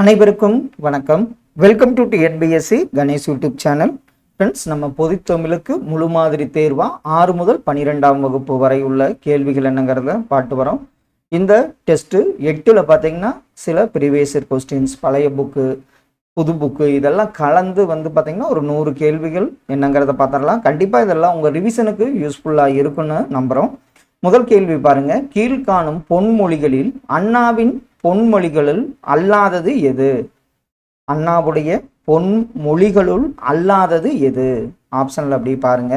அனைவருக்கும் வணக்கம். Welcome to TNPSC Ganesh YouTube channel. Friends, நம்ம பொதுத்தமிழுக்கு முழு மாதிரி தேர்வா 6 முதல் 12ஆம் வகுப்பு வரை உள்ள கேள்விகள் என்னங்கிறத பார்த்து வரோம். இந்த டெஸ்ட்டு 8ல் பார்த்தீங்கன்னா சில ப்ரீவியஸ் இயர் கொஸ்டின்ஸ், பழைய புக்கு, புது புக்கு இதெல்லாம் கலந்து பார்த்தீங்கன்னா ஒரு 100 கேள்விகள் என்னங்கிறத பார்த்துடலாம். கண்டிப்பாக இதெல்லாம் உங்கள் ரிவிஷனுக்கு யூஸ்ஃபுல்லாக இருக்குன்னு நம்புகிறோம். முதல் கேள்வி பாருங்க. கீழ்காணும் பொன்மொழிகளில் அண்ணாவின் பொன்மொழிகளுள் அல்லாதது எது? அண்ணாவுடைய பொன்மொழிகளுள் அல்லாதது எது? ஆப்ஷன்ல அப்படி பாருங்க.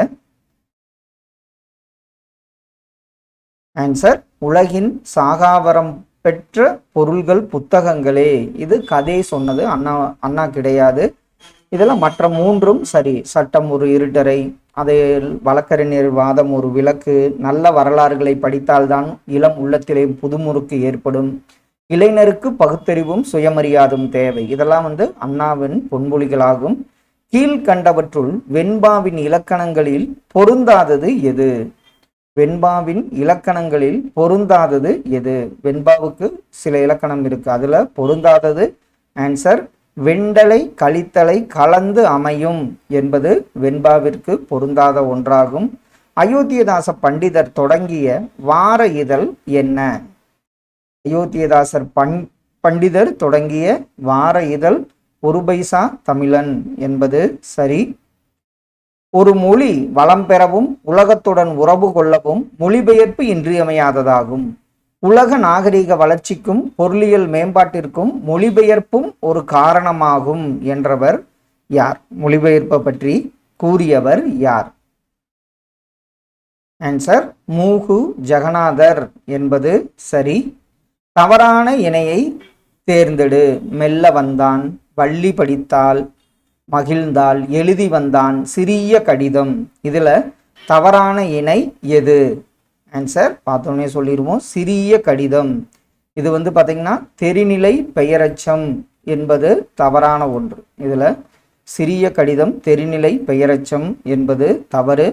ஆன்சர், உலகின் சாகாவரம் பெற்ற பொருள்கள் புத்தகங்களே. இது கதை சொன்னது, அண்ணா கிடையாது. இதெல்லாம் மற்ற மூன்றும் சரி. சட்டம் ஒரு இருட்டறை, அதில் வழக்கறிஞர் வாதம் ஒரு விளக்கு, நல்ல வரலாறுகளை படித்தால்தான் இளம் உள்ளத்திலே புதுமுறுக்கு ஏற்படும், இளைஞருக்கு பகுத்தறிவும் சுயமரியாதும் தேவை. இதெல்லாம் அண்ணாவின் பொன்மொழிகளாகும். கீழ்கண்டவற்றுள் வெண்பாவின் இலக்கணங்களில் பொருந்தாதது எது? வெண்பாவின் இலக்கணங்களில் பொருந்தாதது எது? வெண்பாவுக்கு சில இலக்கணம் இருக்கு, அதுல பொருந்தாதது ஆன்சர் வெண்டலை கழித்தலை கலந்து அமையும் என்பது வெண்பாவிற்கு பொருந்தாத ஒன்றாகும். அயோத்தியதாச பண்டிதர் தொடங்கிய வார இதழ் என்ன? அயோத்தியதாசர் பண்டிதர் தொடங்கிய வார இதழ் ஒரு பைசா தமிழன் என்பது சரி. ஒரு மொழி வளம் பெறவும் உலகத்துடன் உறவு கொள்ளவும் மொழிபெயர்ப்பு இன்றியமையாததாகும். உலக நாகரிக வளர்ச்சிக்கும் பொருளியல் மேம்பாட்டிற்கும் மொழிபெயர்ப்பும் ஒரு காரணமாகும் என்றவர் யார்? மொழிபெயர்ப்பை பற்றி கூறியவர் யார்? ஆன்சர் மூகு ஜெகநாதர் என்பது சரி. தவறான இணையை தேர்ந்தெடு. மெல்ல வந்தான், வள்ளி படித்தால், மகிழ்ந்தால், எழுதி வந்தான், சிறிய கடிதம். இதுல தவறான இணை எது? ஆன்சர் பார்த்தோன்னே சொல்லிடுவோம், சிறிய கடிதம். இது பார்த்தீங்கன்னா தெரிநிலை பெயரச்சம் என்பது தவறான ஒன்று. இதுல சிறிய கடிதம் தெரிநிலை பெயரச்சம் என்பது தவறு.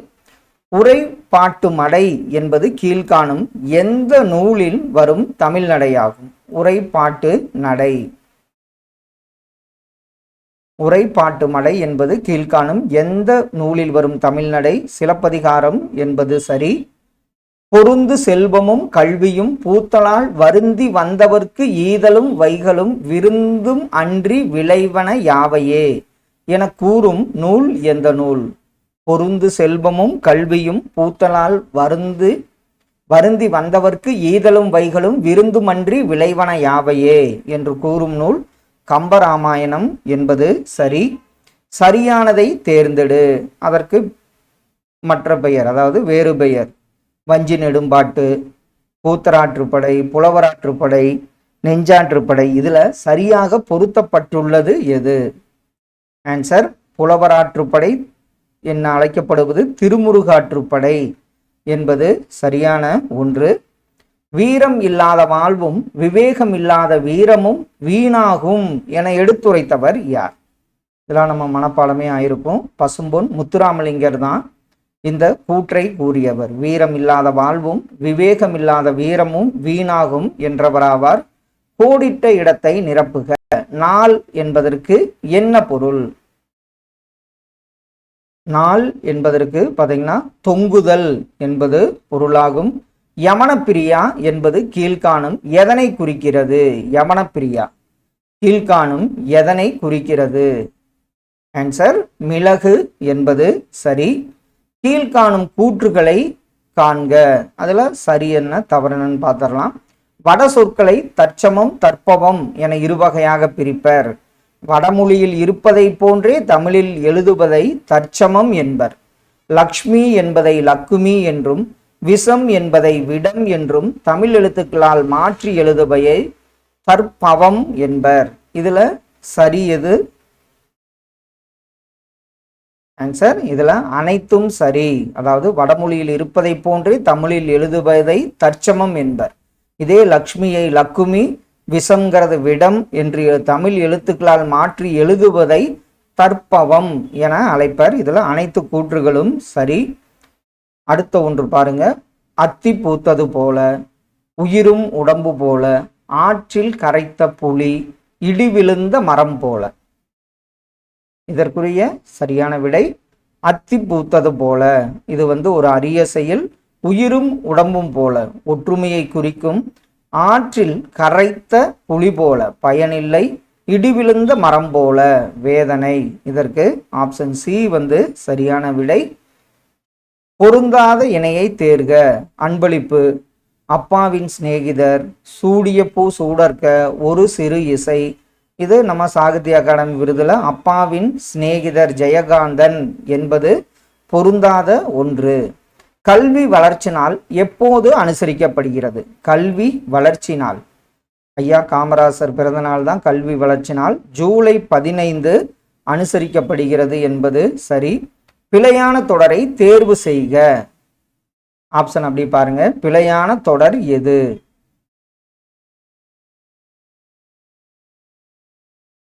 உரைப்பாட்டு மடை என்பது கீழ்காணும் எந்த நூலில் வரும் தமிழ் நடையாகும்? உரைப்பாட்டு நடை. உரைப்பாட்டு மடை என்பது கீழ்காணும் எந்த நூலில் வரும் தமிழ்நடை? சிலப்பதிகாரம் என்பது சரி. பொருந்து செல்வமும் கல்வியும் பூத்தலால் வருந்தி வந்தவர்க்கு ஈதலும் வைகளும் விருந்தும் அன்றி விளைவன யாவையே என கூறும் நூல் எந்த நூல்? பொருந்து செல்வமும் கல்வியும் பூத்தலால் வருந்தி வந்தவர்க்கு ஈதலும் வைகளும் விருந்துமன்றி விளைவன யாவையே என்று கூறும் நூல் கம்பராமாயணம் என்பது சரி. சரியானதை தேர்ந்தெடு. அதற்கு மற்ற பெயர், அதாவது வேறு பெயர். வஞ்சி நெடும்பாட்டு, கூத்தராற்றுப்படை, புலவராற்றுப்படை, நெஞ்சாற்றுப்படை. இதுல சரியாக பொருத்தப்பட்டுள்ளது எது? ஆன்சர் புலவராற்றுப்படை என அழைக்கப்படுவது திருமுருகாற்றுப்படை என்பது சரியான ஒன்று. வீரம் இல்லாத வாழ்வும் விவேகம் இல்லாத வீரமும் வீணாகும் என எடுத்துரைத்தவர் யார்? இதெல்லாம் நம்ம மனப்பாடமே ஆயிருக்கும். பசும்பொன் முத்துராமலிங்கர் தான் இந்த கூற்றை கூறியவர். வீரம் இல்லாத வாழ்வும் விவேகம் இல்லாத வீரமும் வீணாகும் என்றவராவார். கோடிட்ட இடத்தை நிரப்புக. நாள் என்பதற்கு என்ன பொருள்? நாள் என்பதற்கு பார்த்தீங்கன்னா தொங்குதல் என்பது பொருளாகும். யமனப்பிரியா என்பது கீழ்காணும் எதனை குறிக்கிறது? யமனப்பிரியா கீழ்காணும் எதனை குறிக்கிறது? ஆன்சர் மிளகு என்பது சரி. கீழ்காணும் கூற்றுகளை காண்க. அதுல சரி என்ன தவறு என்னன்னு பார்த்துடலாம். வட சொற்களை தற்சமம் தற்பவம் என இருவகையாக பிரிப்பர். வடமொழியில் இருப்பதை போன்றே தமிழில் எழுதுவதை தற்சமம் என்பர். லக்ஷ்மி என்பதை லக்குமி என்றும் விஷம் என்பதை விடம் என்றும் தமிழ் எழுத்துக்களால் மாற்றி எழுதுவையை தற்பவம் என்பர். இதுல சரி எது? ஆன்சர் இதுல அனைத்தும் சரி. அதாவது வடமொழியில் இருப்பதை போன்றே தமிழில் எழுதுவதை தற்சமம் என்பர். இதே லக்ஷ்மியை லக்குமி, விஷம்ங்கிறது விடம் என்று தமிழ் எழுத்துக்களால் மாற்றி எழுதுவதை தற்பவம் என அழைப்பர். இதுல அனைத்து கூற்றுகளும் சரி. அடுத்த ஒன்று பாருங்க. அத்தி பூத்தது போல, உயிரும் உடம்பு போல, ஆற்றில் கரைத்த புலி, இடி விழுந்த மரம் போல. இதற்குரிய சரியான விடை அத்தி பூத்தது போல. இது ஒரு அரிய செயல். உயிரும் உடம்பும் போல ஒற்றுமையை குறிக்கும். ஆற்றில் கரைத்த புலி போல பயனில்லை. இடி விழுந்த மரம் போல வேதனை. இதற்கு ஆப்ஷன் சி சரியான விடை. பொருந்தாத இணையை தேர்க. அன்பளிப்பு, அப்பாவின் சிநேகிதர், சூடிய பூ சூடர்க்க, ஒரு சிறு இசை. இது நம்ம சாகித்ய அகாடமி விருதுல அப்பாவின் சிநேகிதர் ஜெயகாந்தன் என்பது பொருந்தாத ஒன்று. கல்வி வளர்ச்சி நாள் எப்போது அனுசரிக்கப்படுகிறது? கல்வி வளர்ச்சி நாள் ஐயா காமராசர் பிறந்த நாள் தான் கல்வி வளர்ச்சி நாள். ஜூலை 15 அனுசரிக்கப்படுகிறது என்பது சரி. பிழையான தொடரை தேர்வு செய்க. ஆப்ஷன் அப்படி பாருங்க. பிழையான தொடர் எது?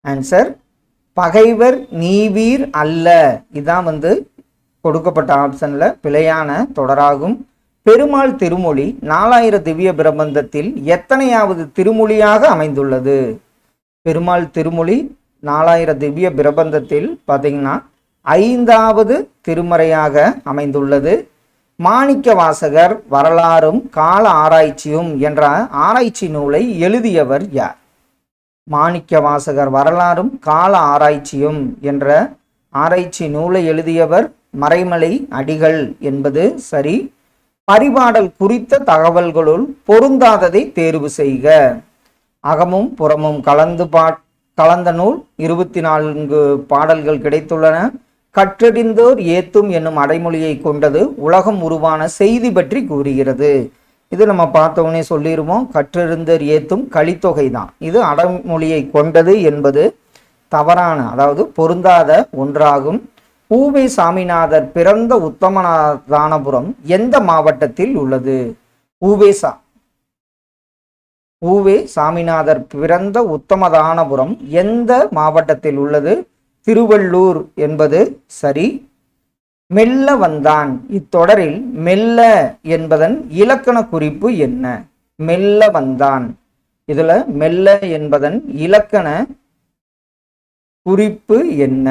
ஆன்சர் பகைவர் நீவீர் அல்ல. இதான் கொடுக்கப்பட்ட ஆப்ஷன்ல பிழையான தொடராகும். பெருமாள் திருமொழி 4000 திவ்ய பிரபந்தத்தில் எத்தனையாவது திருமொழியாக அமைந்துள்ளது? பெருமாள் திருமொழி 4000 திவ்ய பிரபந்தத்தில் பார்த்தீங்கன்னா 5வது திருமறையாக அமைந்துள்ளது. மாணிக்க வாசகர் வரலாறும் கால ஆராய்ச்சியும் என்ற ஆராய்ச்சி நூலை எழுதியவர் யார்? மாணிக்க வாசகர் வரலாறும் கால ஆராய்ச்சியும் என்ற ஆராய்ச்சி நூலை எழுதியவர் மறைமலை அடிகள் என்பது சரி. பரிபாடல் குறித்த தகவல்களுள் பொருந்தாததை தேர்வு செய்க. அகமும் புறமும் கலந்த நூல் 24 பாடல்கள் கிடைத்துள்ளன. கற்றறிந்தோர் ஏத்தும் என்னும் அடைமொழியை கொண்டது. உலகம் உருவான செய்தி பற்றி கூறுகிறது. இது நம்ம பார்த்தோன்னே சொல்லிடுவோம். கற்றறிந்தோர் ஏத்தும் கலித்தொகை தான். இது அடைமொழியை கொண்டது என்பது தவறான, அதாவது பொருந்தாத ஒன்றாகும். ஊவே சாமிநாதர் பிறந்த உத்தமதானபுரம் எந்த மாவட்டத்தில் உள்ளது? ஊவே சாமிநாதர் பிறந்த உத்தமதானபுரம் எந்த மாவட்டத்தில் உள்ளது? திருவள்ளூர் என்பது சரி. மெல்ல வந்தான் இத்தொடரில் மெல்ல என்பதன் இலக்கண குறிப்பு என்ன? மெல்ல வந்தான், இதுல மெல்ல என்பதன் இலக்கண குறிப்பு என்ன?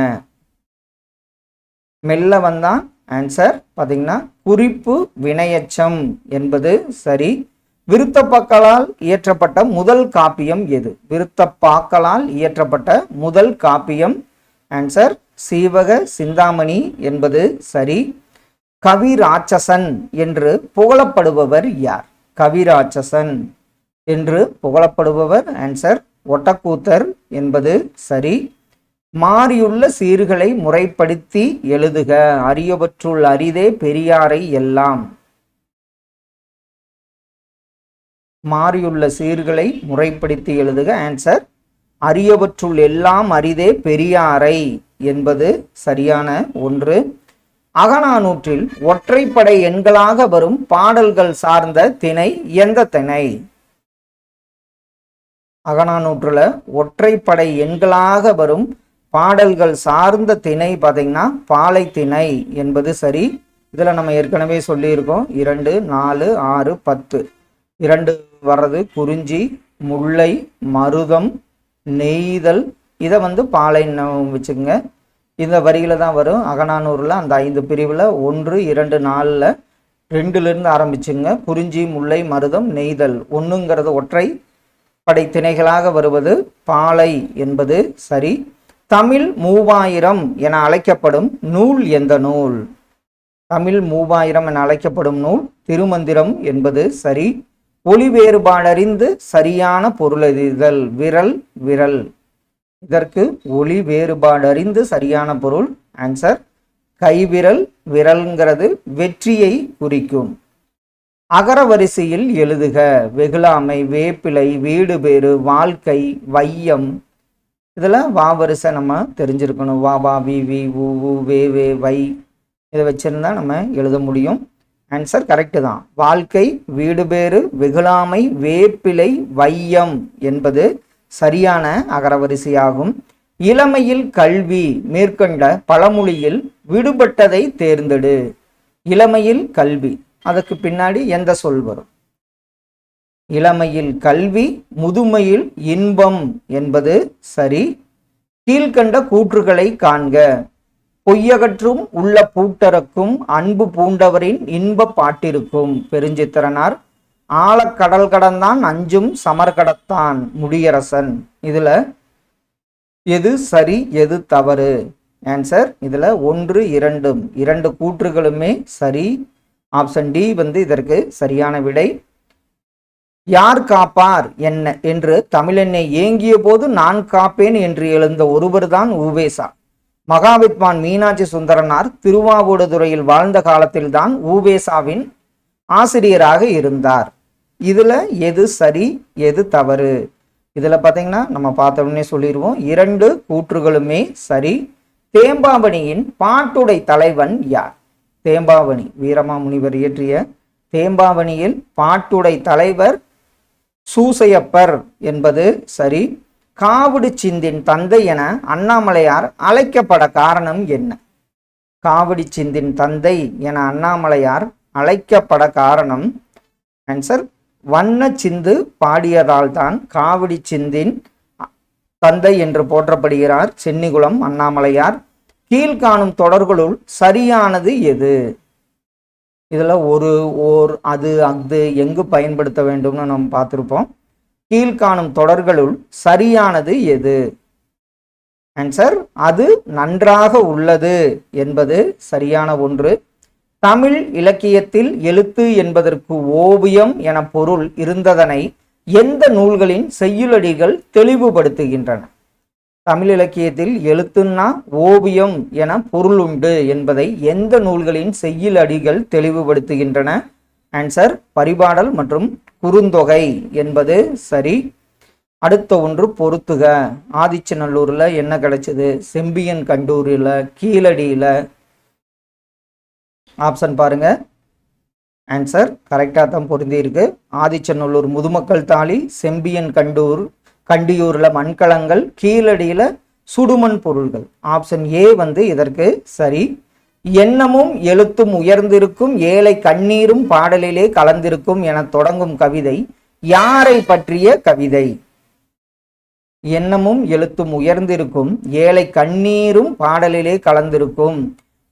மெல்ல வந்தான் ஆன்சர் பார்த்தீங்கன்னா குறிப்பு வினையச்சம் என்பது சரி. விருத்தப்பாக்களால் இயற்றப்பட்ட முதல் காப்பியம் எது? விருத்தப்பாக்களால் இயற்றப்பட்ட முதல் காப்பியம் ஆன்சர் சீவக சிந்தாமணி என்பது சரி. கவிராட்சசன் என்று புகழப்படுபவர் யார்? கவிராட்சசன் என்று புகழப்படுபவர் ஆன்சர் ஒட்டக்கூத்தர் என்பது சரி. மாறியுள்ள சீர்களை முறைப்படுத்தி எழுதுக. அரியவற்றுள் அரிதே பெரியாரை எல்லாம். மாறியுள்ள சீர்களை முறைப்படுத்தி எழுதுக. ஆன்சர் அரியவற்றுள் எல்லாம் அரிதே பெரியாரை என்பது சரியான ஒன்று. அகநானூற்றில் ஒற்றைப்படை எண்களாக வரும் பாடல்கள் சார்ந்த திணை எந்த திணை? அகநானூற்றுல ஒற்றைப்படை எண்களாக வரும் பாடல்கள் சார்ந்த திணை பார்த்தீங்கன்னா பாலை திணை என்பது சரி. இதில் நம்ம ஏற்கனவே சொல்லியிருக்கோம் 2, 4, 6, 10 2 வர்றது குறிஞ்சி, முல்லை, மருதம், நெய்தல். இதை பாலை வச்சுக்கோங்க. இந்த வரியில தான் வரும். அகநானூரில் அந்த 5 பிரிவில் 1, 2, 4ல் 2லிருந்து ஆரம்பிச்சுங்க. குறிஞ்சி, முல்லை, மருதம், நெய்தல். 1ங்கிறது ஒற்றை படை திணைகளாக வருவது பாலை என்பது சரி. தமிழ் 3000 என அழைக்கப்படும் நூல் எந்த நூல்? தமிழ் 3000 என அழைக்கப்படும் நூல் திருமந்திரம் என்பது சரி. ஒளி வேறுபாடறிந்து சரியான பொருளறிதல். விரல் விரல். இதற்கு ஒளி வேறுபாடறிந்து சரியான பொருள் ஆன்சர் கைவிரல். விரல்ங்கிறது வெற்றியை குறிக்கும். அகர வரிசையில் எழுதுக. வெகுளாமை, வேப்பிலை, வீடு பேறு, வாழ்க்கை, வையம். இதில் வா வரிசை நம்ம தெரிஞ்சிருக்கணும். வா வா, வி வி, ஊ ஊ, வே வே, வை. இதை வச்சிருந்தா நம்ம எழுத முடியும். ஆன்சர் கரெக்டு தான். வாழ்க்கை, வீடு பேறு, வெகுளாமை, வேப்பிலை, வையம் என்பது சரியான அகரவரிசையாகும். இளமையில் கல்வி மேற்கண்ட பழமொழியில் விடுபட்டதை தேர்ந்தெடு. இளமையில் கல்வி, அதுக்கு பின்னாடி எந்த சொல் வரும்? இளமையில் கல்வி, முதுமையில் இன்பம் என்பது சரி. கீழ்கண்ட கூற்றுகளை காண்க. பொய்யகற்றும் உள்ள பூட்டறக்கும் அன்பு பூண்டவரின் இன்ப பாட்டிருக்கும் பெருஞ்சித்திரனார். ஆழக்கடல் கடந்தான் அஞ்சும் சமர்கடத்தான் முடியரசன். இதுல எது சரி எது தவறு? ஆன்சர் இதுல 1, 2 இரண்டு கூற்றுகளுமே சரி. ஆப்ஷன் டி வந்து இதற்கு சரியான விடை. யார் காப்பார் என்ன என்று தமிழென்னை ஏங்கிய போது நான் காப்பேன் என்று எழுந்த ஒருவர்தான் ஊவேசா. மகாவித்வான் மீனாட்சி சுந்தரனார் திருவாவூடுதுறையில் வாழ்ந்த காலத்தில்தான் ஊவேசாவின் ஆசிரியராக இருந்தார். இதுல எது சரி எது தவறு? இதுல பாத்தீங்கன்னா நம்ம பார்த்தோம்னே சொல்லிடுவோம், 2 கூற்றுகளுமே சரி. தேம்பாவணியின் பாட்டுடை தலைவன் யார்? தேம்பாவணி வீரமாமுனிவர் இயற்றிய தேம்பாவணியில் பாட்டுடை தலைவர் சூசையப்பர் என்பது சரி. காவடி சிந்தின் தந்தை என அண்ணாமலையார் அழைக்கப்பட காரணம் என்ன? காவடி சிந்தின் தந்தை என அண்ணாமலையார் அழைக்கப்பட காரணம் ஆன்சர் வண்ண சிந்து பாடியதால் தான் காவடி சிந்தின் தந்தை என்று போற்றப்படுகிறார் சென்னிகுளம் அண்ணாமலையார். கீழ்காணும் தொடர்களுள் சரியானது எது? இதுல ஓர் அது அஃது எங்கு பயன்படுத்த வேண்டும்னு நம்ம பார்த்திருப்போம். கீழ்காணும் தொடர்களுள் சரியானது எது? ஆன்சர் அது நன்றாக உள்ளது என்பது சரியான ஒன்று. தமிழ் இலக்கியத்தில் எழுத்து என்பதற்கு ஓவியம் என பொருள் இருந்ததனை எந்த நூல்களின் செய்யுளடிகள் தெளிவுபடுத்துகின்றன? தமிழ் இலக்கியத்தில் எழுத்துன்னா ஓவியம் என பொருள் உண்டு என்பதை எந்த நூல்களின் செய்யுளடிகள் தெளிவுபடுத்துகின்றன? ஆன்சர் பரிபாடல் மற்றும் குறுந்தொகை என்பது சரி. அடுத்த ஒன்று பொறுத்துக. ஆதிச்சநல்லூர்ல என்ன கிடைச்சது? செம்பியன் கண்டூரில் கீழடியில. ஆப்ஷன் பாருங்க. ஆன்சர் கரெக்டாக தான் பொருந்தி இருக்கு. ஆதிச்சநல்லூர் முதுமக்கள் தாளி, செம்பியன் கண்டியூர்ல மண்கலங்கள், கீழடியில சுடுமண் பொருள்கள். ஆப்ஷன் ஏ வந்து இதற்கு சரி. எண்ணமும் எழுத்தும் உயர்ந்திருக்கும் ஏழை கண்ணீரும் பாடலிலே கலந்திருக்கும் என தொடங்கும் கவிதை யாரை பற்றிய கவிதை? எண்ணமும் எழுத்தும் உயர்ந்திருக்கும் ஏழை கண்ணீரும் பாடலிலே கலந்திருக்கும்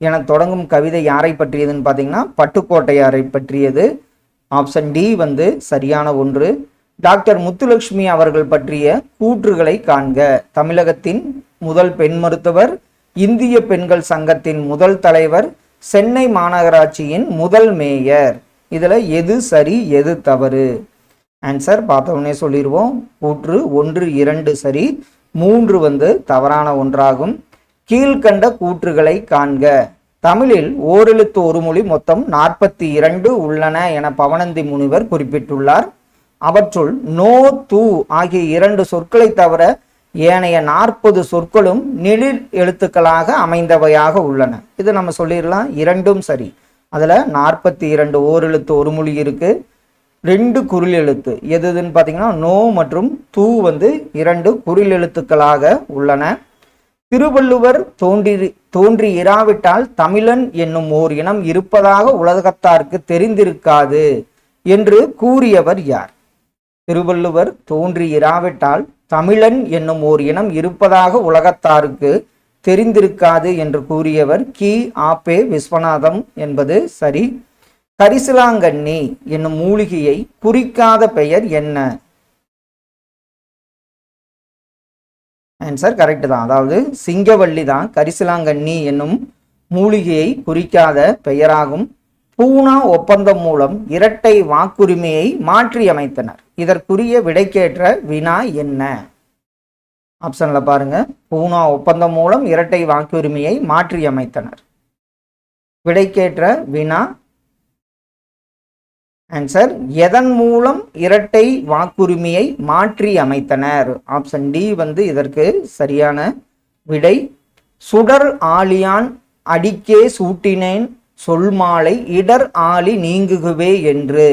என தொடங்கும் கவிதை யாரை பற்றியதுன்னு பார்த்தீங்கன்னா பட்டுக்கோட்டையாரை பற்றியது. ஆப்ஷன் டி வந்து சரியான ஒன்று. டாக்டர் முத்துலட்சுமி அவர்கள் பற்றிய கூற்றுகளை காண்க. தமிழகத்தின் முதல் பெண் மருத்துவர், இந்திய பெண்கள் சங்கத்தின் முதல் தலைவர், சென்னை மாநகராட்சியின் முதல் மேயர். இதுல எது சரி எது தவறு? ஆன்சர் பார்த்தோன்னே சொல்லிடுவோம். கூற்று 1, 2 சரி, 3 வந்து தவறான ஒன்றாகும். கீழ்கண்ட கூற்றுகளை காண்க. தமிழில் ஓரெழுத்து ஒரு மொழி மொத்தம் 42 உள்ளன என பவணந்தி முனிவர் குறிப்பிட்டுள்ளார். அவற்றுள் நோ தூ ஆகிய 2 சொற்களை தவிர ஏனைய 40 சொற்களும் நெடில் எழுத்துக்களாக அமைந்தவையாக உள்ளன. இது நம்ம சொல்லிடலாம், இரண்டும் சரி. அதுல 42 ஓரெழுத்து ஒரு மொழி இருக்கு, 2 குறில் எழுத்து. எதுன்னு பார்த்தீங்கன்னா நோ மற்றும் தூ வந்து 2 குறில் எழுத்துக்களாக உள்ளன. திருவள்ளுவர் தோன்றி இராவிட்டால் தமிழன் என்னும் ஓர் இனம் இருப்பதாக உலகத்தாருக்கு தெரிந்திருக்காது என்று கூறியவர் யார்? திருவள்ளுவர் தோன்றி இராவிட்டால் தமிழன் என்னும் ஓர் இனம் இருப்பதாக உலகத்தாருக்கு தெரிந்திருக்காது என்று கூறியவர் கி.ஆ.பெ. விஸ்வநாதம் என்பது சரி. கரிசலாங்கண்ணி என்னும் மூலிகையை குறிக்காத பெயர் என்ன? ஆன்சர் கரெக்ட் தான். அதாவது சிங்கவள்ளி தான் கரிசலாங்கண்ணி என்னும் மூலிகையை குறிக்காத பெயராகும். பூனா ஒப்பந்தம் மூலம் இரட்டை வாக்குரிமையை மாற்றி அமைத்தனர். இதற்குரிய விடைக்கேற்ற வினா என்ன? ஆப்ஷன்ல பாருங்க. பூனா ஒப்பந்தம் மூலம் இரட்டை வாக்குரிமையை மாற்றி அமைத்தனர். விடைக்கேற்ற வினா ஆன்சர் எதன் மூலம் இரட்டை வாக்குரிமையை மாற்றி அமைத்தனர்? ஆப்ஷன் டி வந்து இதற்கு சரியான விடை. சுடர் ஆழியான் அடிக்கே சூட்டினேன் சொல்மாலை இடர் ஆழி நீங்குகுவே என்று.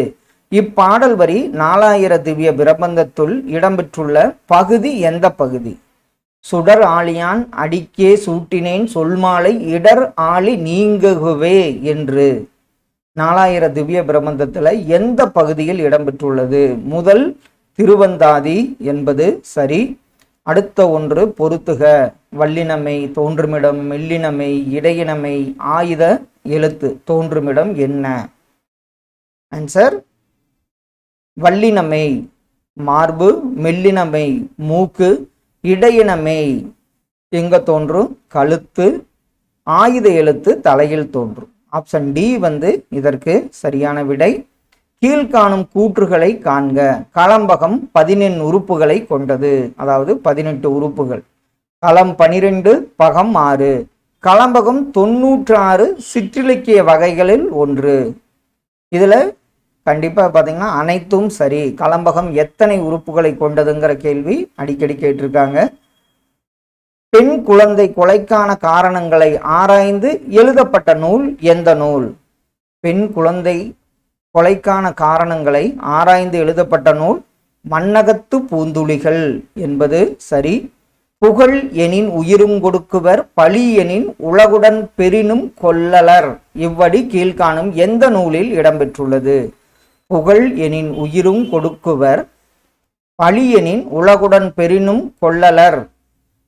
இப்பாடல் வரி 4000 திவ்ய பிரபந்தத்துள் இடம்பெற்றுள்ள பகுதி எந்த பகுதி? சுடர் ஆழியான் அடிக்கே சூட்டினேன் சொல்மாலை இடர் ஆழி நீங்குகுவே என்று நாலாயிர திவ்ய பிரபந்தத்தில் எந்த பகுதியில் இடம்பெற்றுள்ளது? முதல் திருவந்தாதி என்பது சரி. அடுத்த ஒன்று பொறுத்துக. வல்லினமை தோன்றுமிடம், மெல்லினமை, இடையினமை, ஆயுத எழுத்து தோன்றுமிடம் என்ன? ஆன்சர் வல்லினமை மார்பு, மெல்லினமை மூக்கு, இடையினமை எங்க தோன்றும்? கழுத்து, ஆயுத எழுத்து தலையில் தோன்றும். ஆப்ஷன் டி வந்து இதற்கு சரியான விடை. கீழ்காணும் கூற்றுகளை காண்க. களம்பகம் 18 உறுப்புகளை கொண்டது, அதாவது 18 உறுப்புகள். களம் 12, பகம் 6. களம்பகம் 96 சிற்றிலக்கிய வகைகளில் ஒன்று. இதுல கண்டிப்பா பாத்தீங்கன்னா அனைத்தும் சரி. களம்பகம் எத்தனை உறுப்புகளை கொண்டதுங்கிற கேள்வி அடிக்கடி கேட்டிருக்காங்க. பெண் குழந்தை கொலைக்கான காரணங்களை ஆராய்ந்து எழுதப்பட்ட நூல் எந்த நூல்? பெண் குழந்தை கொலைக்கான காரணங்களை ஆராய்ந்து எழுதப்பட்ட நூல் மண்ணகத்து பூந்துளிகள் என்பது சரி. புகழ் எனின் உயிரும் கொடுக்குவர், பழி எனின் உலகுடன் பெரினும் கொல்லலர் இவ்வடி கீழ்காணும் எந்த நூலில் இடம்பெற்றுள்ளது? புகழ் எனின் உயிரும் கொடுக்குவர், பழி எனின் உலகுடன் பெரினும் கொல்லலர்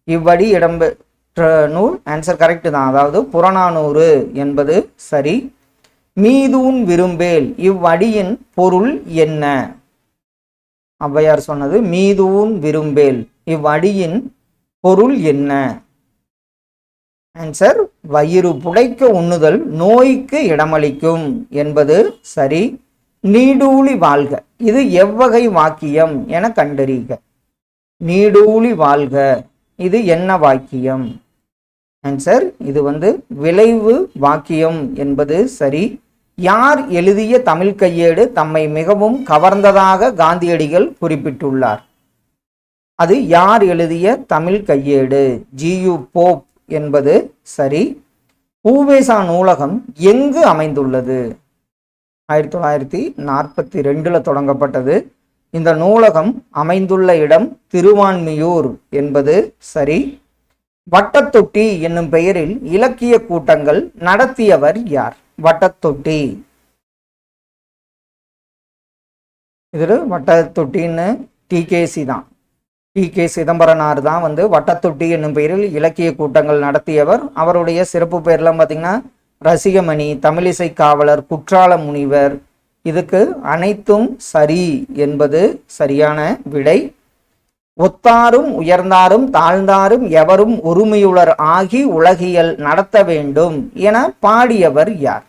இவ்வடி இடம்பெற்ற நூல். ஆன்சர் கரெக்ட் தான், அதாவது புறநானூறு என்பது சரி. மீதூன் விரும்பேல் இவ்வடியின் பொருள் என்ன? ஔவையார் சொன்னது மீதூன் விரும்பேல் இவ்வடியின் பொருள் என்ன? ஆன்சர் வயிறு புடைக்க உண்ணுதல் நோய்க்கு இடமளிக்கும் என்பது சரி. நீடூழி வாழ்க இது எவ்வகை வாக்கியம் என கண்டறிக. நீடூழி வாழ்க இது என்ன வாக்கியம்? ஆன்சர் இது வந்து விளைவு வாக்கியம் என்பது சரி. யார் எழுதிய தமிழ் கையேடு தம்மை மிகவும் கவர்ந்ததாக காந்தியடிகள் குறிப்பிட்டுள்ளார்? அது யார் எழுதிய தமிழ் கையேடு? ஜியு போப் என்பது சரி. ஊவேசா நூலகம் எங்கு அமைந்துள்ளது? 1942 தொடங்கப்பட்டது. இந்த நூலகம் அமைந்துள்ள இடம் திருவான்மியூர் என்பது சரி. வட்டத்தொட்டி என்னும் பெயரில் இலக்கிய கூட்டங்கள் நடத்தியவர் யார்? வட்டத்தொட்டி, இதுல வட்டத்தொட்டின்னு டிகேசி தான், டி.கே. சிதம்பரனார் தான் வந்து வட்டத்தொட்டி என்னும் பெயரில் இலக்கிய கூட்டங்கள் நடத்தியவர். அவருடைய சிறப்பு பெயர்லாம் பார்த்தீங்கன்னா ரசிகமணி, தமிழிசை காவலர், குற்றால முனிவர். இதுக்கு அனைத்தும் சரி என்பது சரியான விடை. ஒத்தாரும் உயர்ந்தாரும் தாழ்ந்தாரும் எவரும் ஒருமையுளர் ஆகி உலகியல் நடத்த வேண்டும் என பாடியவர் யார்?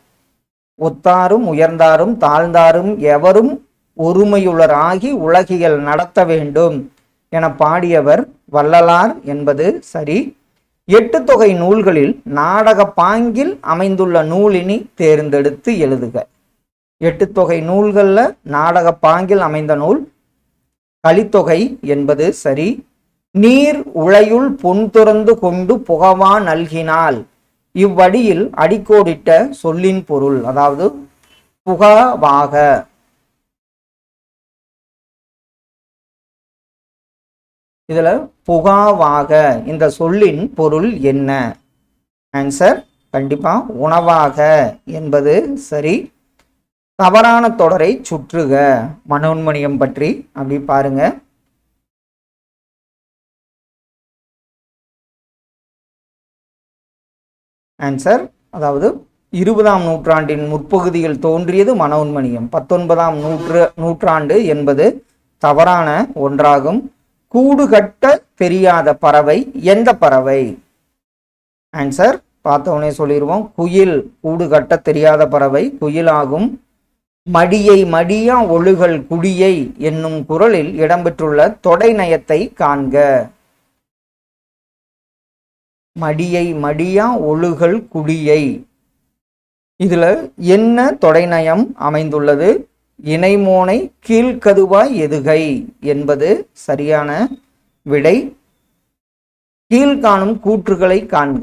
ஒத்தாரும் உயர்ந்தாரும் தாழ்ந்தாரும் எவரும் ஒருமையுளர் ஆகி உலகியல் நடத்த வேண்டும் என பாடியவர் வள்ளலார் என்பது சரி. 8 தொகை நூல்களில் நாடக பாங்கில் அமைந்துள்ள நூலினை தேர்ந்தெடுத்து எழுதுக. 8 தொகை நூல்கள்ல நாடக பாங்கில் அமைந்த நூல் கலித்தொகை என்பது சரி. நீர் உளையுள் பொன் துறந்து கொண்டு புகவா நல்கினால் இவ்வடியில் அடிக்கோடிட்ட சொல்லின் பொருள், அதாவது புகவாக. இதுல புகாவாக இந்த சொல்லின் பொருள் என்ன? ஆன்சர் கண்டிப்பா உணவாக என்பது சரி. தவறான தொடரை சுற்றுக. மனோன்மணியம் பற்றி அப்படி பாருங்க. ஆன்சர் அதாவது 20ஆம் நூற்றாண்டின் முற்பகுதியில் தோன்றியது மனோன்மணியம். 19ஆம் நூற்றாண்டு என்பது தவறான ஒன்றாகும். கூடு கட்ட தெரியாத பறவை எந்த பறவை? ஆன்சர் பார்த்தவனே சொல்லிடுவோம், குயில். கூடு கட்ட தெரியாத பறவை குயிலாகும். மடியை மடியா ஒழுகல் குடியை என்னும் குறளில் இடம்பெற்றுள்ள தொடை நயத்தை காண்க. மடியை மடியா ஒழுகல் குடியை, இதுல என்ன தொடை நயம் அமைந்துள்ளது? இணைமோனை கீழ்கதுவாய் எதுகை என்பது சரியான விடை. கீழ்காணும் கூற்றுகளை காண்க.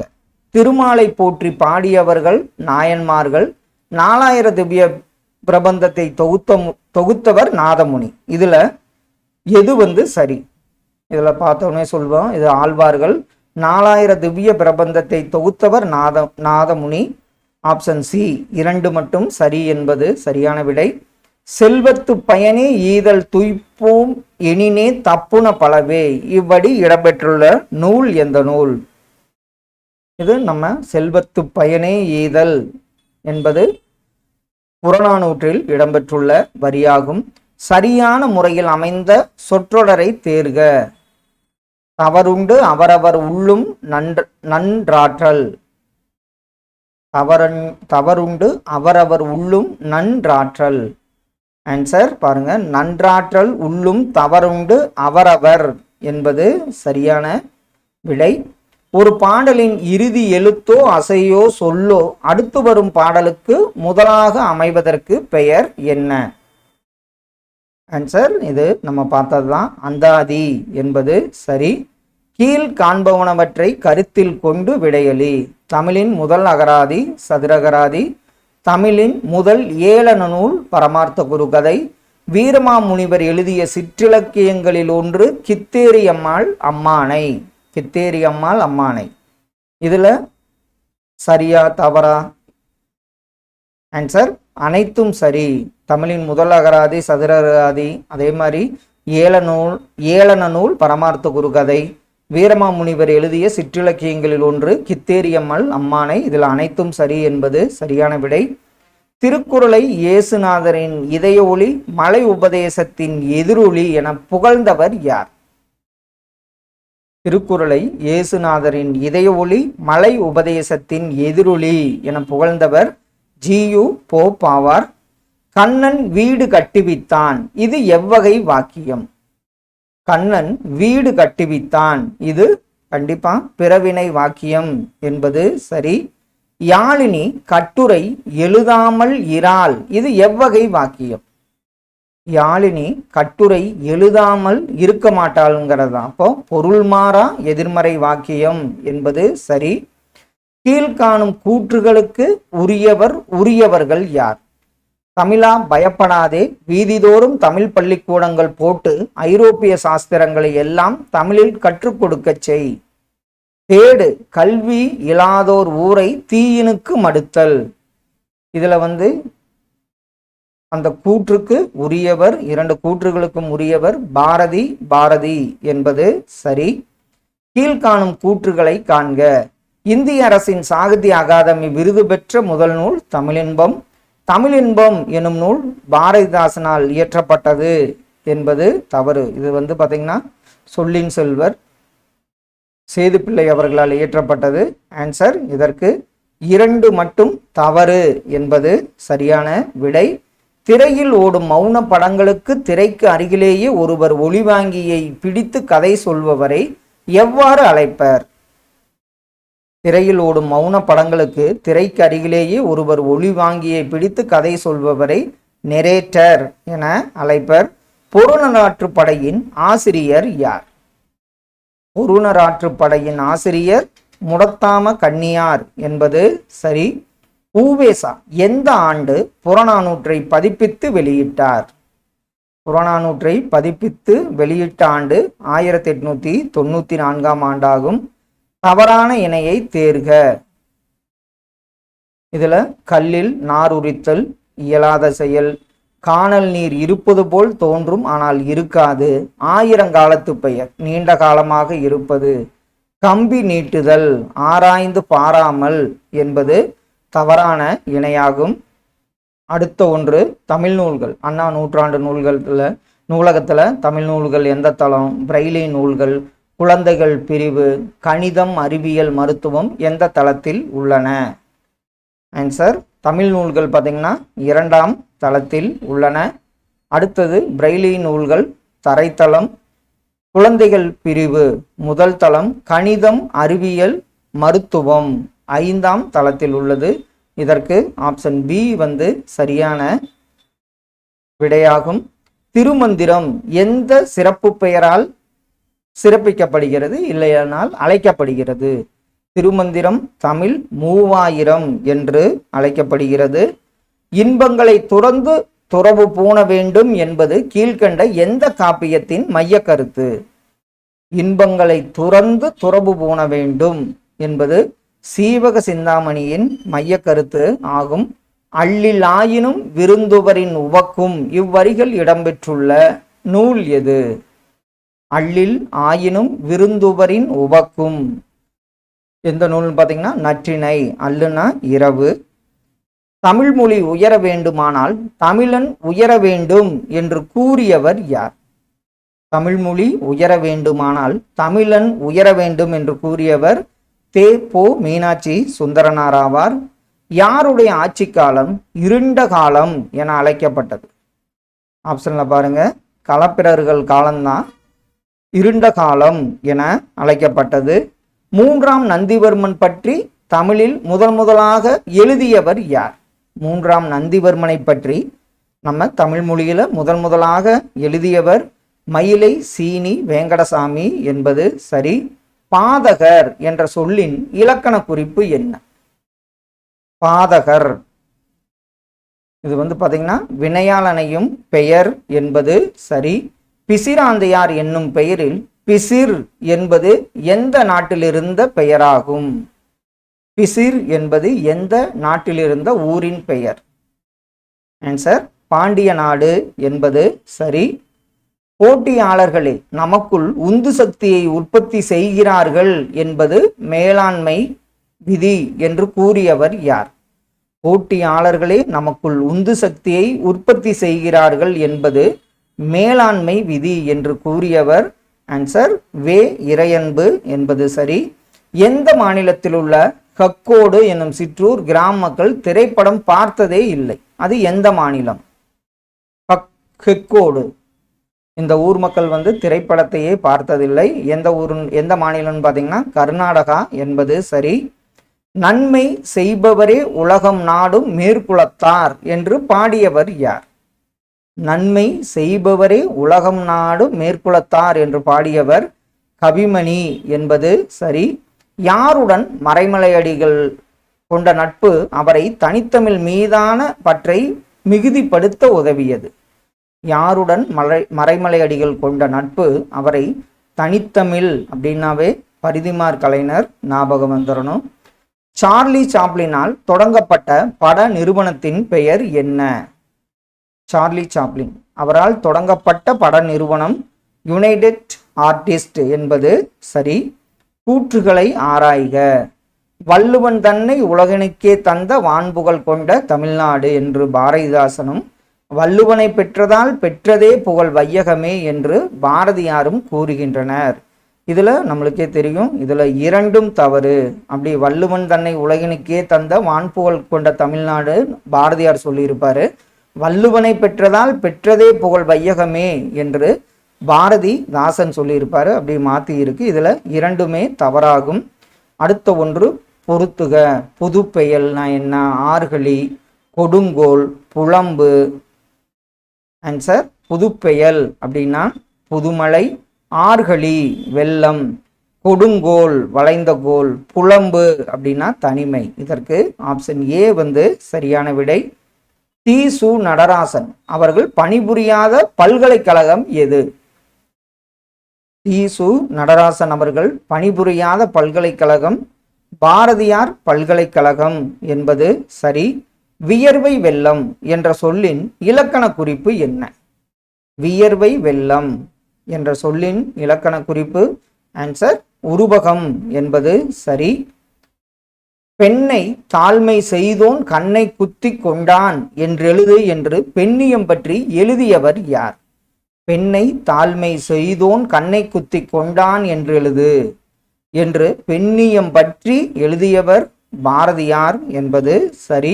திருமாலை போற்றி பாடியவர்கள் நாயன்மார்கள். 4000 திவ்ய பிரபந்தத்தை தொகுத்தவர் நாதமுனி. இதுல எது வந்து சரி? இதுல பார்த்தோன்னே சொல்வோம், இது ஆழ்வார்கள். 4000 திவ்ய பிரபந்தத்தை தொகுத்தவர் நாதமுனி. ஆப்ஷன் சி 2 மட்டும் சரி என்பது சரியான விடை. செல்வத்து பயனே ஈதல் துய்ப்போம் எனினே தப்புன பலவே, இவ்வடி இடம்பெற்றுள்ள நூல் எந்த நூல்? இது நம்ம செல்வத்து பயனே ஈதல் என்பது புறநானூற்றில் இடம்பெற்றுள்ள வரியாகும். சரியான முறையில் அமைந்த சொற்றொடரை தேர்க. தவறுண்டு அவரவர் உள்ளும் நன்றாற்றல். தவறுண்டு அவரவர் உள்ளும் நன்றாற்றல். ஆன்சர் பாருங்க, நன்றாற்றல் உள்ளும் தவறுண்டு அவரவர் என்பது சரியான விடை. ஒரு பாடலின் இறுதி எழுத்தோ அசையோ சொல்லோ அடுத்து வரும் பாடலுக்கு முதலாக அமைவதற்கு பெயர் என்ன? ஆன்சர் இது நம்ம பார்த்ததுதான், அந்தாதி என்பது சரி. கீழ் காண்பவனவற்றை கருத்தில் கொண்டு விடையளி. தமிழின் முதல் அகராதி சதுரகராதி, தமிழின் முதல் ஏளன நூல் பரமார்த்த குருகதை, வீரமாமுனிவர் எழுதிய சிற்றிலக்கியங்களில் ஒன்று கித்தேரியம்மாள் அம்மானை. கித்தேரியம்மாள் அம்மானை. இதுல சரியா தவறா? ஆன்சர் அனைத்தும் சரி. தமிழின் முதல் அகராதி சதுரகராதி, அதே மாதிரி ஏளன நூல் பரமார்த்த குருகதை, வீரமாமுனிவர் எழுதிய சிற்றிலக்கியங்களில் ஒன்று கித்தேரியம்மாள் அம்மானை, இதில் அனைத்தும் சரி என்பது சரியான விடை. திருக்குறளை இயேசுநாதரின் இதய ஒளி மலை உபதேசத்தின் எதிரொலி என புகழ்ந்தவர் யார்? திருக்குறளை இயேசுநாதரின் இதய ஒளி மலை உபதேசத்தின் எதிரொலி என புகழ்ந்தவர் ஜியு போப் ஆவார். கண்ணன் வீடு கட்டுவித்தான், இது எவ்வகை வாக்கியம்? கண்ணன் வீடு கட்டுவித்தான், இது கண்டிப்பா பிறவினை வாக்கியம் என்பது சரி. யாழினி கட்டுரை எழுதாமல் இராள், இது எவ்வகை வாக்கியம்? யாழினி கட்டுரை எழுதாமல் இருக்க மாட்டாளுங்கிறதா. அப்போ பொருள் மாறா எதிர்மறை வாக்கியம் என்பது சரி. கீழ்காணும் கூற்றுகளுக்கு உரியவர்கள் யார்? தமிழா பயப்படாதே, வீதிதோறும் தமிழ் பள்ளிக்கூடங்கள் போட்டு ஐரோப்பிய சாஸ்திரங்களை எல்லாம் தமிழில் கற்றுக் கொடுக்க செய். தேடு, கல்வி இல்லாதோர் ஊரை தீயினுக்கு மடுத்தல். இதுல அந்த கூற்றுக்கு உரியவர், 2 கூற்றுகளுக்கும் உரியவர் பாரதி என்பது சரி. கீழ்காணும் கூற்றுகளை காண்க. இந்திய அரசின் சாகித்ய அகாதமி விருது பெற்ற முதல் நூல் தமிழின்பம். தமிழின்பம் எனும் நூல் பாரதிதாசனால் இயற்றப்பட்டது என்பது தவறு. இது பார்த்தீங்கன்னா சொல்லின் செல்வர் சேதுப்பிள்ளை அவர்களால் இயற்றப்பட்டது. ஆன்சர் இதற்கு 2 மட்டும் தவறு என்பது சரியான விடை. திரையில் ஓடும் மௌன படங்களுக்கு திரைக்கு அருகிலேயே ஒருவர் ஒளிவாங்கியை பிடித்து கதை சொல்பவரை எவ்வாறு அழைப்பர்? திரையில் ஓடும் மௌன படங்களுக்கு திரைக்கு அருகிலேயே ஒருவர் ஒளிவாங்கியை பிடித்து கதை சொல்பவரை நெரேட்டர் என அழைப்பர். பொருநராற்றுப் படையின் ஆசிரியர் யார்? பொருநராற்றுப் ஆசிரியர் முடத்தாம கண்ணியார் என்பது சரி. ஊவேசா எந்த ஆண்டு புறநானூற்றை பதிப்பித்து வெளியிட்டார்? புறநானூற்றை பதிப்பித்து வெளியிட்ட ஆண்டு 1894 ஆண்டாகும். தவறான இணையை தேர்க. இதுல கல்லில் நார் உரித்தல் இயலாத செயல், காணல் நீர் இருப்பது போல் தோன்றும் ஆனால் இருக்காது, 1000 காலத்து பெயர் நீண்ட காலமாக இருப்பது, கம்பி நீட்டுதல் ஆராய்ந்து பாராமல் என்பது தவறான இணையாகும். அடுத்த ஒன்று தமிழ் நூல்கள். அண்ணா நூற்றாண்டு நூலகத்துல தமிழ் நூல்கள் எந்த தளம்? பிரெய்லி நூல்கள், குழந்தைகள் பிரிவு, கணிதம், அறிவியல், மருத்துவம் எந்த தளத்தில் உள்ளன? ஆன்சர் தமிழ் நூல்கள் பார்த்தீங்கன்னா 2ஆம் தளத்தில் உள்ளன. அடுத்தது பிரெய்லி நூல்கள் தரைத்தளம், குழந்தைகள் பிரிவு முதல் தளம், கணிதம், அறிவியல், மருத்துவம் 5ஆம் தளத்தில் உள்ளது. இதற்கு ஆப்ஷன் பி சரியான விடையாகும். திருமந்திரம் எந்த சிறப்பு பெயரால் சிறப்பிக்கப்படுகிறது, இல்லையானால் அழைக்கப்படுகிறது? திருமந்திரம் தமிழ் 3000 என்று அழைக்கப்படுகிறது. இன்பங்களை துறந்து துறவு பூண வேண்டும் என்பது கீழ்கண்ட எந்த காப்பியத்தின் மைய கருத்து? இன்பங்களை துறந்து துறவு பூண வேண்டும் என்பது சீவக சிந்தாமணியின் மைய கருத்து ஆகும். அள்ளில் ஆயினும் விருந்துவரின் உவக்கும் இவ்வரிகள் இடம்பெற்றுள்ள நூல் எது? அள்ளில் ஆயினும் விருந்துவரின் உவக்கும் எந்த நூல்னு பார்த்தீங்கன்னா நற்றிணை. அல்லுனா இரவு. தமிழ் மொழி உயர வேண்டுமானால் தமிழன் உயர வேண்டும் என்று கூறியவர் யார்? தமிழ் மொழி உயர வேண்டுமானால் தமிழன் உயர வேண்டும் என்று கூறியவர் தே.பொ. மீனாட்சி சுந்தரனார் ஆவார். யாருடைய ஆட்சி காலம் இருண்ட காலம் என அழைக்கப்பட்டது? ஆப்ஷன்ல பாருங்க, களப்பிரர்கள் காலம்தான் இருண்ட காலம் என அழைக்கப்பட்டது. மூன்றாம் நந்திவர்மன் பற்றி தமிழில் முதலாக எழுதியவர் யார்? மூன்றாம் நந்திவர்மனை பற்றி நம்ம தமிழ் மொழியில முதலாக எழுதியவர் மயிலை சீனி வேங்கடசாமி என்பது சரி. பாதகர் என்ற சொல்லின் இலக்கண குறிப்பு என்ன? பாதகர் இது பாத்தீங்கன்னா வினையாளனையும் பெயர் என்பது சரி. பிசிராந்தையார் என்னும் பெயரில் பிசிர் என்பது எந்த நாட்டிலிருந்த பெயராகும்? பிசிர் என்பது எந்த நாட்டிலிருந்த ஊரின் பெயர்? ஆன்சர் பாண்டிய நாடு என்பது சரி. போட்டியாளர்களே நமக்குள் உந்து சக்தியை உற்பத்தி செய்கிறார்கள் என்பது மேலாண்மை விதி என்று கூறியவர் யார்? போட்டியாளர்களே நமக்குள் உந்து சக்தியை உற்பத்தி செய்கிறார்கள் என்பது மேலாண்மை விதி என்று கூறியவர் ஆன்சர் வே. இறையன்பு என்பது சரி. எந்த மாநிலத்தில் உள்ள கக்கோடு என்னும் சிற்றூர் கிராம மக்கள் திரைப்படம் பார்த்ததே இல்லை? அது எந்த மாநிலம்? கக்கோடு. இந்த ஊர் மக்கள் திரைப்படத்தையே பார்த்ததில்லை. எந்த மாநிலம்னு பார்த்தீங்கன்னா கர்நாடகா என்பது சரி. நன்மை செய்பவரே உலகம் நாடும் மேற்குலத்தார் என்று பாடியவர் யார்? நன்மை செய்பவரே உலகம் நாடும் மேற்குலத்தார் என்று பாடியவர் கவிமணி என்பது சரி. யாருடன் மறைமலையடிகள் கொண்ட நட்பு அவரை தனித்தமிழ் மீதான பற்றை மிகுதிப்படுத்த உதவியது? யாருடன் மறைமலையடிகள் கொண்ட நட்பு அவரை தனித்தமிழ் அப்படின்னாவே பரிதிமார் கலைஞர் ஞாபகம் வந்துடணும். சார்லி சாப்ளினால் தொடங்கப்பட்ட பட நிறுவனத்தின் பெயர் என்ன? சார்லி சாப்ளின் அவரால் தொடங்கப்பட்ட பட நிறுவனம் யுனைடெட் ஆர்டிஸ்ட் என்பது சரி. கூற்றுகளை ஆராய்க. வள்ளுவன் தன்னை உலகனுக்கே தந்த வான்புகழ் கொண்ட தமிழ்நாடு என்று பாரதிதாசனும், வள்ளுவனை பெற்றதால் பெற்றதே புகழ் வையகமே என்று பாரதியாரும் கூறுகின்றனர். இதுல நம்மளுக்கே தெரியும், இதுல இரண்டும் தவறு. அப்படி வள்ளுவன் தன்னை உலகினுக்கே தந்த வான்புகழ் கொண்ட தமிழ்நாடு பாரதியார் சொல்லியிருப்பாரு. வள்ளுவனை பெற்றதால் பெற்றதே புகழ் வையகமே என்று பாரதிதாசன் சொல்லியிருப்பாரு. அப்படி மாத்தி இருக்கு. இதுல இரண்டுமே தவறாகும். அடுத்த ஒன்று பொறுத்துக. புதுப்பெயல்னா என்ன? ஆர்களி, கொடுங்கோல், புலம்பு. ஆன்சர் புதுப்பெயல் அப்படின்னா புதுமலை, ஆர்களி வெள்ளம், கொடுங்கோல் வளைந்த கோல், புலம்பு அப்படின்னா தனிமை. இதற்கு ஆப்ஷன் ஏ சரியான விடை. தி.சு. நடராசன் அவர்கள் பணிபுரியாத பல்கலைக்கழகம் எது? தி.சு. நடராசன் அவர்கள் பணிபுரியாத பல்கலைக்கழகம் பாரதியார் பல்கலைக்கழகம் என்பது சரி. வியர்வை வெள்ளம் என்ற சொல்லின் இலக்கண குறிப்பு என்ன? வியர்வை வெள்ளம் என்ற சொல்லின் இலக்கண குறிப்பு ஆன்சர் உருவகம் என்பது சரி. பெண்ணை தாழ்மை செய்தோன் கண்ணை குத்தி கொண்டான் என்றெழுது என்று பெண்ணியம் பற்றி எழுதியவர் யார்? பெண்ணை தாழ்மை செய்தோன் கண்ணை குத்தி கொண்டான் என்றெழுது என்று பெண்ணியம் பற்றி எழுதியவர் பாரதியார் என்பது சரி.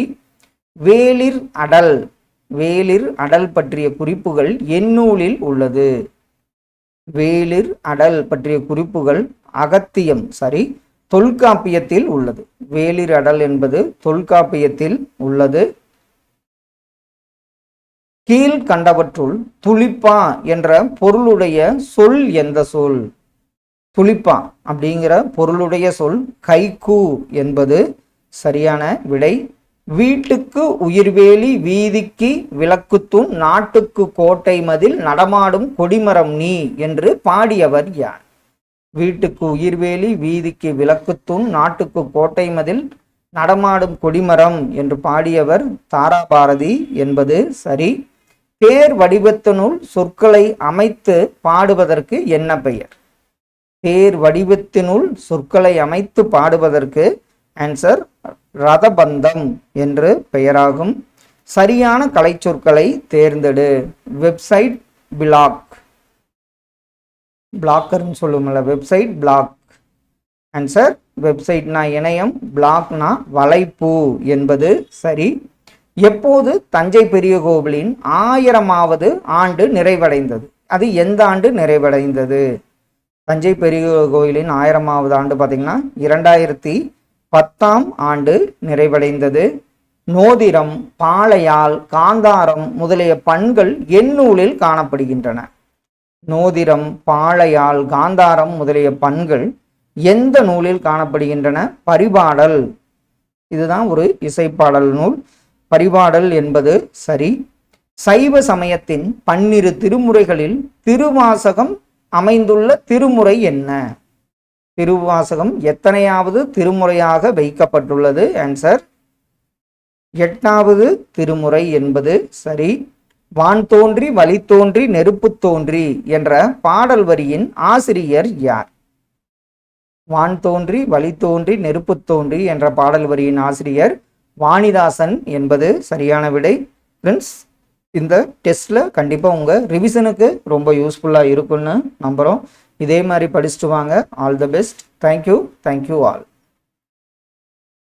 வேளிர் அடல். வேளிர் அடல் பற்றிய குறிப்புகள் எந்நூலில் உள்ளது? வேளிர் அடல் பற்றிய குறிப்புகள் அகத்தியம் சரி, தொல்காப்பியத்தில் உள்ளது. வேளிர் அடல் என்பது தொல்காப்பியத்தில் உள்ளது. கீழ் கண்டவற்றுள் துளிப்பா என்ற பொருளுடைய சொல் எந்த சொல்? துளிப்பா அப்படிங்கிற பொருளுடைய சொல் கைக்கூ என்பது சரியான விடை. வீட்டுக்கு உயிர்வேலி, வீதிக்கு விளக்குத்தூண், நாட்டுக்கு கோட்டை மதில், நடமாடும் கொடிமரம் நீ என்று பாடியவர் யார்? வீட்டுக்கு உயிர்வேலி, வீதிக்கு விளக்குத்தூண், நாட்டுக்கு கோட்டை மதில், நடமாடும் கொடிமரம் என்று பாடியவர் தாராபாரதி என்பது சரி. தேர் வடிவத்தினுள் சொற்களை அமைத்து பாடுவதற்கு என்ன பெயர்? தேர் வடிவத்தினுள் சொற்களை அமைத்து பாடுவதற்கு ஆன்சர் ரதபந்தம் என்று பெயராகும். சரியான கலை சொற்களை தேர்ந்தெடு. வெப்சைட், பிளாக், பிளாக்கர்னு சொல்லுவோம்ல, வெப்சைட், பிளாக். ஆன்சர் வெப்சைட்னா இணையம், பிளாக்னா வலைப்பூ என்பது சரி. எப்போது தஞ்சை பெரிய கோவிலின் 1000வது ஆண்டு நிறைவடைந்தது? அது எந்த ஆண்டு நிறைவடைந்தது? தஞ்சை பெரிய கோவிலின் 1000வது ஆண்டு பார்த்தீங்கன்னா 2010ஆம் ஆண்டு நிறைவடைந்தது. நோதிரம், பாளையால், காந்தாரம் முதலிய பண்கள் எந்நூலில் காணப்படுகின்றன? நோதிரம், பாளையால், காந்தாரம் முதலிய பண்கள் எந்த நூலில் காணப்படுகின்றன? பரிபாடல். இதுதான் ஒரு இசைப்பாடல் நூல். பரிபாடல் என்பது சரி. சைவ சமயத்தின் 12 திருமுறைகளில் திருவாசகம் அமைந்துள்ள திருமுறை என்ன? திருவாசகம் எத்தனையாவது திருமுறையாக வைக்கப்பட்டுள்ளது? ஆன்சர் 8வது திருமுறை என்பது சரி. வான் தோன்றி வழி தோன்றி நெருப்பு தோன்றி என்ற பாடல் வரியின் ஆசிரியர் யார்? வான் தோன்றி வழி தோன்றி நெருப்பு தோன்றி என்ற பாடல் வரியின் ஆசிரியர் வாணிதாசன் என்பது சரியான விடை. ஃப்ரெண்ட்ஸ், இந்த டெஸ்ட்டில் கண்டிப்பாக உங்கள் ரிவிஷனுக்கு ரொம்ப யூஸ்ஃபுல்லாக இருக்குன்னு நம்புகிறோம். இதே மாதிரி படிச்சுட்டு வாங்க. All the best. Thank you all.